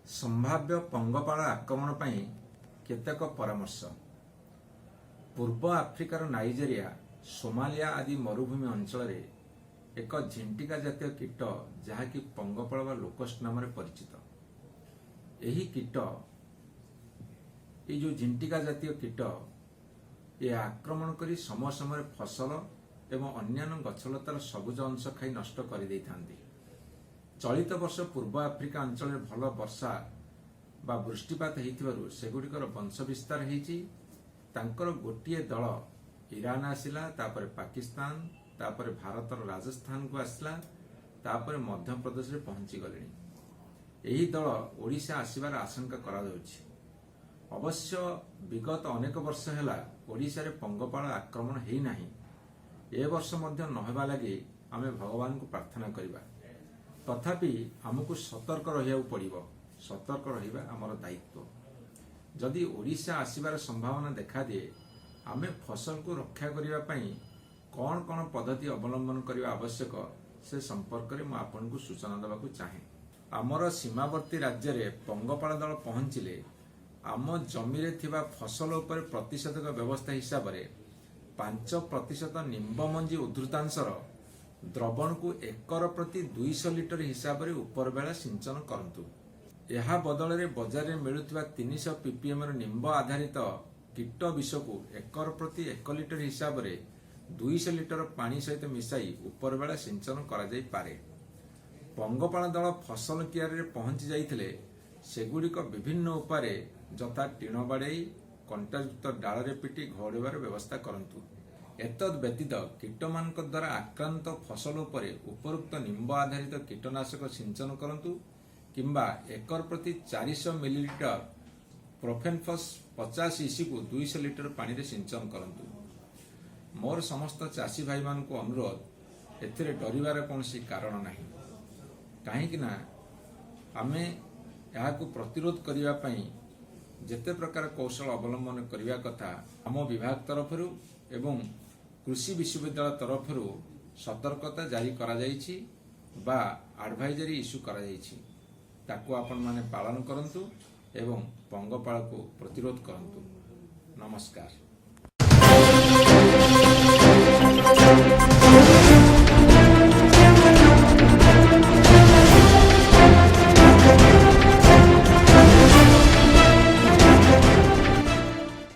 संभाव्य पंगपाल आक्रमण ପାଇଁ केतेक परामर्श। पूर्व आफ्रिकार नाइजेरिया, सोमालिया आदि मरुभूमि अंचल एक झिंटिका जातीय कीट जहाँकि पंगपाल वा लोकस्ट नाम परिचित। यही कीट ये जो झिंटिका जातीय कीट ये आक्रमण करी समय समय फसल एवं अन्यान्य गछलतार सबुज अंश खाई नष्ट कर दे थांती। चलित वर्ष पूर्व आफ्रिका अंचल भल वर्षा बा वृष्टिपात होइथिबारु सेगुड़िकर वंश विस्तार होइछि। तांकर गोटिए दल ईरान आसिला, तापर पाकिस्तान, तापर भारतर राजस्थान को आसला, तापर मध्य प्रदेश रे पहुंची गलेनी। एही दल ओडिशा आसिबार आशंका करा जाउछि। अवश्य विगत अनेक वर्ष हैला ओडिशा रे पंगपाल आक्रमण हेई नाही। ए वर्ष मध्य नहेबा लागि आमे भगवान को प्रार्थना करिबा। तथापि आमको सतर्क रहिया पड़िबो। सतर्क रहिबा हमर दायित्व। जदि ओडिशा आसिबार संभावना देखा दिए आमे फसल को रक्षा करिबा पई कौन कौन पद्धति अवलंबन करिबा आवश्यक से संपर्क में आपन को सूचना देबाकू चाहे। आमर सीमावर्ती राज्य रे पंगपाल दल पहुंचिले आम जमी रे थिबा फसल उपर प्रतिषेधक व्यवस्था हिसाब रे 5% निम्ब मंजी उद्धृतांशर द्रवण को एकर प्रति 200 लिटर हिसाब रे ऊपर बेला सिंचन करंतु। यह बदल रे बाजार रे मिलुथिबा 300 ppm निम्ब आधारित कीट विष को एकर प्रति 1 लिटर हिसाब रे 200 लिटर पानी सहित मिसाई ऊपर बेला सिंचन करा जाई पारे। पंगपाल दल फसल कियार रे पहुंची जाइथिले सेगुड़िक विभिन्न उपाय जथा टीण बाड़े कंटायुक्त डाल रे पिटी घोड़ेबार व्यवस्था करंतु। एतद व्यतीत कीटमान द्वारा आक्रांत फसल उपरे उपरोक्त निम्ब आधारित कीटनाशक सिंचन करंतु किंबा एकर प्रति 400 मिलीलीटर प्रोफेनफस 50 ईसी को 200 लिटर पानी रे सिंचन करंतु। मोर समस्त चाषी भाई मान को अनुरोध, एथिरे डरिबार कोनसी कारण नाही। काहेकि ना आमे याकू प्रतिरोध करिबा पई जेते प्रकार कौशल अवलंबन करिबा कथा आम विभाग तरफरु एवं कृषि विश्वविद्यालय तरफरु सतर्कता जारी करा जाइछि बा एडवाइजरी इश्यू करा जाइछि। ताकू आपण माने पालन करंतु एवं पंगपाल को प्रतिरोध करंतु। नमस्कार।